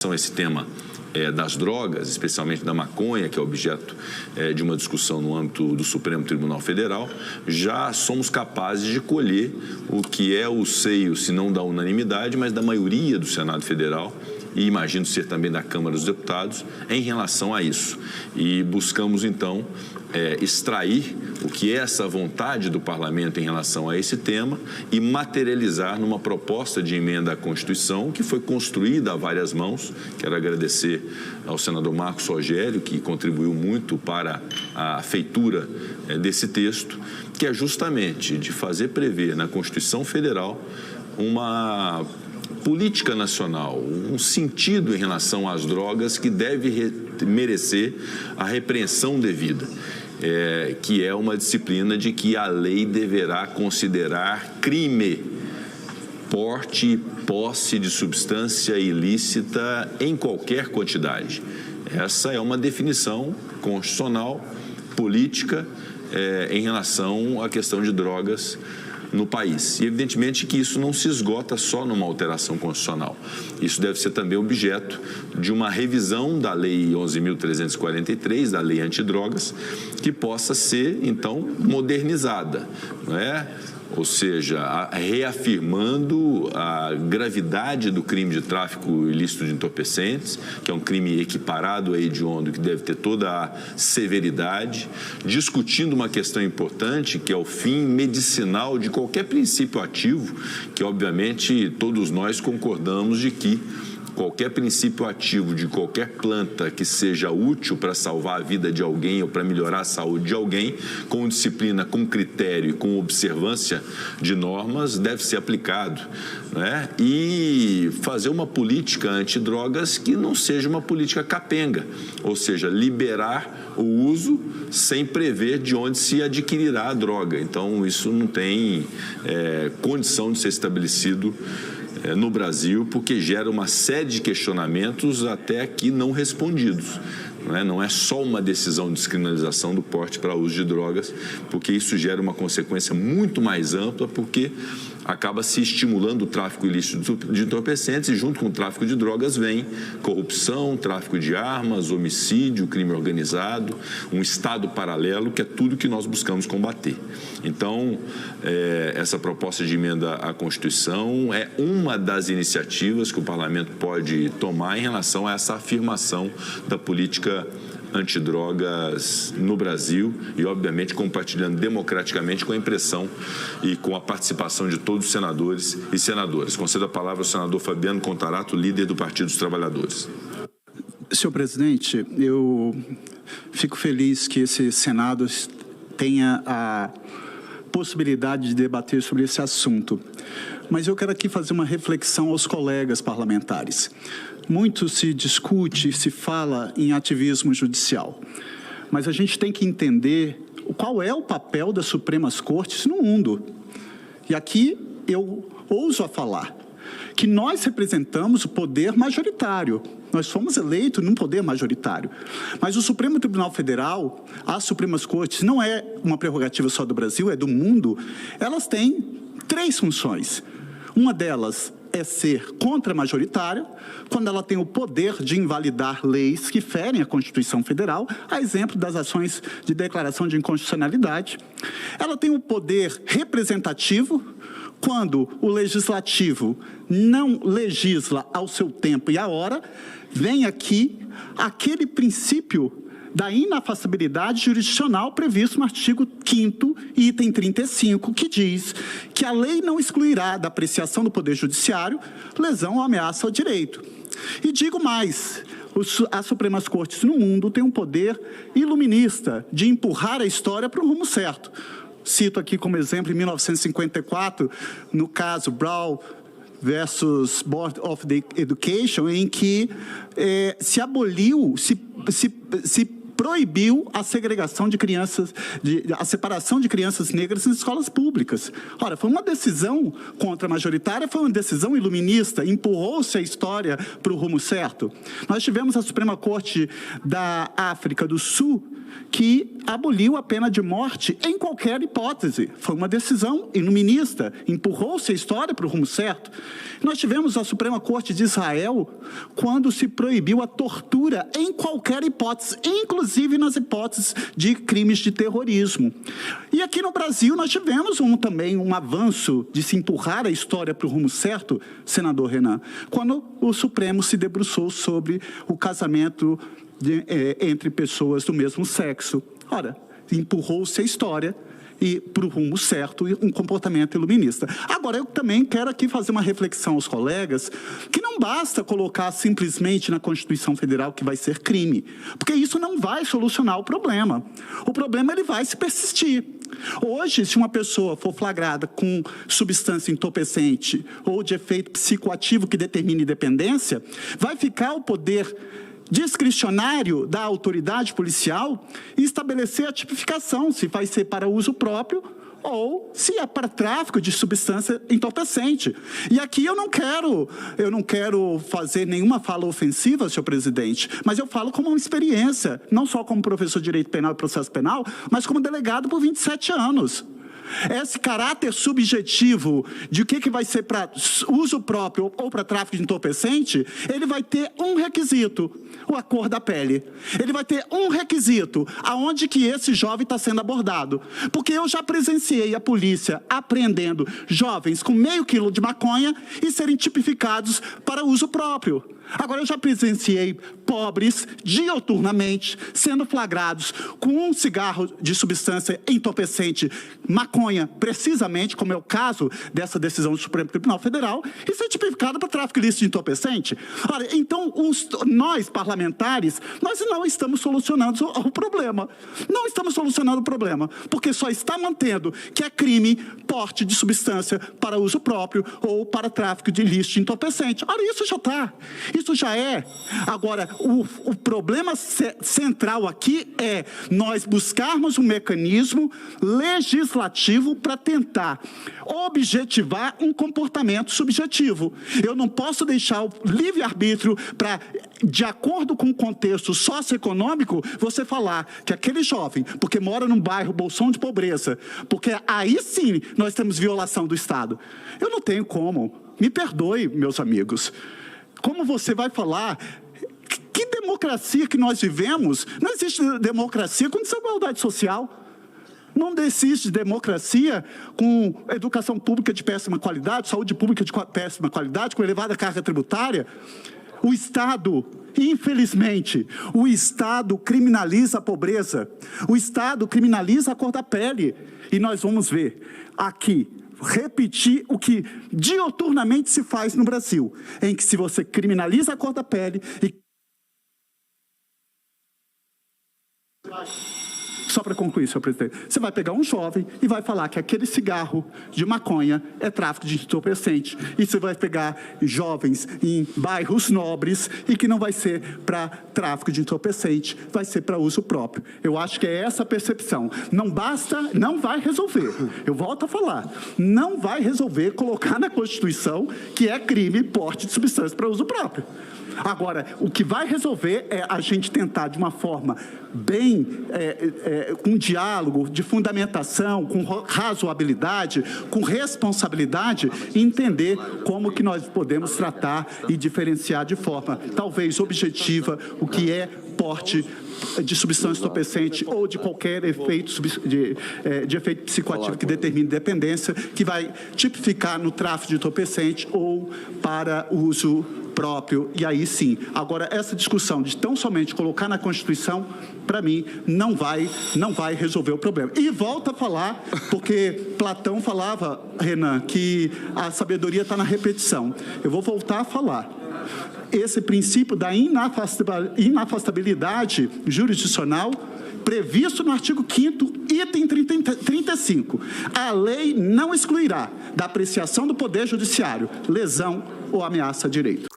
esse tema das drogas, especialmente da maconha, que é objeto de uma discussão no âmbito do Supremo Tribunal Federal, já somos capazes de colher o que é o seio, se não da unanimidade, mas da maioria do Senado Federal, e imagino ser também da Câmara dos Deputados, em relação a isso. E buscamos, então, extrair o que é essa vontade do Parlamento em relação a esse tema e materializar numa proposta de emenda à Constituição que foi construída a várias mãos. Quero agradecer ao senador Marcos Rogério, que contribuiu muito para a feitura desse texto, que é justamente de fazer prever na Constituição Federal uma política nacional, um sentido em relação às drogas que deve merecer a repreensão devida, que é uma disciplina de que a lei deverá considerar crime porte e posse de substância ilícita em qualquer quantidade. Essa é uma definição constitucional, política, em relação à questão de drogas no país. E, evidentemente, que isso não se esgota só numa alteração constitucional. Isso deve ser também objeto de uma revisão da Lei 11.343, da Lei Antidrogas, que possa ser, então, modernizada, não é? Ou seja, reafirmando a gravidade do crime de tráfico ilícito de entorpecentes, que é um crime equiparado a hediondo, que deve ter toda a severidade, discutindo uma questão importante, que é o fim medicinal de qualquer princípio ativo, que, obviamente, todos nós concordamos de que qualquer princípio ativo de qualquer planta que seja útil para salvar a vida de alguém ou para melhorar a saúde de alguém, com disciplina, com critério e com observância de normas, deve ser aplicado, né? E fazer uma política antidrogas que não seja uma política capenga, ou seja, liberar o uso sem prever de onde se adquirirá a droga. Então, isso não tem condição de ser estabelecido no Brasil, porque gera uma série de questionamentos até aqui não respondidos. Não é só uma decisão de descriminalização do porte para uso de drogas, porque isso gera uma consequência muito mais ampla, porque acaba se estimulando o tráfico ilícito de entorpecentes e junto com o tráfico de drogas vem corrupção, tráfico de armas, homicídio, crime organizado, um Estado paralelo, que é tudo que nós buscamos combater. Então, essa proposta de emenda à Constituição é uma das iniciativas que o Parlamento pode tomar em relação a essa afirmação da política antidrogas no Brasil e, obviamente, compartilhando democraticamente com a impressão e com a participação de todos os senadores e senadoras. Concedo a palavra ao senador Fabiano Contarato, líder do Partido dos Trabalhadores. Senhor presidente, eu fico feliz que esse Senado tenha a possibilidade de debater sobre esse assunto. Mas eu quero aqui fazer uma reflexão aos colegas parlamentares. Muito se discute, se fala em ativismo judicial, mas a gente tem que entender qual é o papel das Supremas Cortes no mundo. E aqui eu ouso a falar que nós representamos o poder majoritário. Nós fomos eleitos num poder majoritário. Mas o Supremo Tribunal Federal, as Supremas Cortes, não é uma prerrogativa só do Brasil, é do mundo. Elas têm 3 funções. Uma delas é ser contra-majoritária, quando ela tem o poder de invalidar leis que ferem a Constituição Federal, a exemplo das ações de declaração de inconstitucionalidade. Ela tem o poder representativo, quando o legislativo não legisla ao seu tempo e à hora, vem aqui aquele princípio da inafastabilidade jurisdicional previsto no artigo 5º, item 35, que diz que a lei não excluirá da apreciação do Poder Judiciário lesão ou ameaça ao direito. E digo mais, as Supremas Cortes no mundo têm um poder iluminista de empurrar a história para o rumo certo. Cito aqui como exemplo, em 1954, no caso Brown versus Board of Education, em que se aboliu, se proibiu a segregação de crianças, a separação de crianças negras em escolas públicas. Ora, foi uma decisão contra-majoritária, foi uma decisão iluminista, empurrou-se a história para o rumo certo. Nós tivemos a Suprema Corte da África do Sul, que aboliu a pena de morte em qualquer hipótese. Foi uma decisão iluminista, empurrou-se a história para o rumo certo. Nós tivemos a Suprema Corte de Israel, quando se proibiu a tortura em qualquer hipótese, inclusive nas hipóteses de crimes de terrorismo. E aqui no Brasil nós tivemos também um avanço de se empurrar a história para o rumo certo, senador Renan, quando o Supremo se debruçou sobre o casamento entre pessoas do mesmo sexo. Ora, empurrou-se a história e para o rumo certo, um comportamento iluminista. Agora, eu também quero aqui fazer uma reflexão aos colegas que não basta colocar simplesmente na Constituição Federal que vai ser crime, porque isso não vai solucionar o problema. O problema ele vai se persistir. Hoje, se uma pessoa for flagrada com substância entorpecente ou de efeito psicoativo que determine dependência, vai ficar o poder discricionário da autoridade policial e estabelecer a tipificação, se vai ser para uso próprio ou se é para tráfico de substância entorpecente. E aqui eu não quero fazer nenhuma fala ofensiva, senhor presidente, mas eu falo como uma experiência, não só como professor de Direito Penal e Processo Penal, mas como delegado por 27 anos. Esse caráter subjetivo de o que vai ser para uso próprio ou para tráfico de entorpecente, ele vai ter um requisito, a cor da pele. Ele vai ter um requisito, aonde que esse jovem está sendo abordado. Porque eu já presenciei a polícia apreendendo jovens com meio quilo de maconha e serem tipificados para uso próprio. Agora, eu já presenciei pobres, dioturnamente, sendo flagrados com um cigarro de substância entorpecente, maconha, precisamente, como é o caso dessa decisão do Supremo Tribunal Federal, e ser tipificado para tráfico ilícito de entorpecente. Ora, então, nós, parlamentares, nós não estamos solucionando o problema. Não estamos solucionando o problema, porque só está mantendo que é crime porte de substância para uso próprio ou para tráfico de ilícito de entorpecente. Ora, isso já está. Isso já é. Agora, o problema central aqui é nós buscarmos um mecanismo legislativo para tentar objetivar um comportamento subjetivo. Eu não posso deixar o livre-arbítrio para, de acordo com o contexto socioeconômico, você falar que aquele jovem, porque mora num bairro bolsão de pobreza, porque aí sim nós temos violação do Estado. Eu não tenho como. Me perdoe, meus amigos. Como você vai falar? Que democracia que nós vivemos? Não existe democracia com desigualdade social. Não existe democracia com educação pública de péssima qualidade, saúde pública de péssima qualidade, com elevada carga tributária. O Estado, infelizmente, o Estado criminaliza a pobreza. O Estado criminaliza a cor da pele. E nós vamos ver aqui, repetir o que dioturnamente se faz no Brasil, em que se você criminaliza a cor da pele e... Só para concluir, senhor presidente, você vai pegar um jovem e vai falar que aquele cigarro de maconha é tráfico de entorpecente, e você vai pegar jovens em bairros nobres e que não vai ser para tráfico de entorpecente, vai ser para uso próprio. Eu acho que é essa a percepção. Não basta, não vai resolver. Eu volto a falar, não vai resolver colocar na Constituição que é crime porte de substância para uso próprio. Agora, o que vai resolver é a gente tentar, de uma forma bem, com diálogo, de fundamentação, com razoabilidade, com responsabilidade, entender como que nós podemos tratar e diferenciar de forma, talvez, objetiva, o que é porte de substância entorpecente ou de qualquer efeito de efeito psicoativo que determine dependência, que vai tipificar no tráfico de entorpecente ou para uso próprio, e aí sim. Agora, essa discussão de tão somente colocar na Constituição, para mim, não vai resolver o problema. E volta a falar, porque Platão falava, Renan, que a sabedoria está na repetição. Eu vou voltar a falar. Esse princípio da inafastabilidade jurisdicional, previsto no artigo 5º, item 35. A lei não excluirá da apreciação do Poder Judiciário lesão ou ameaça a direito.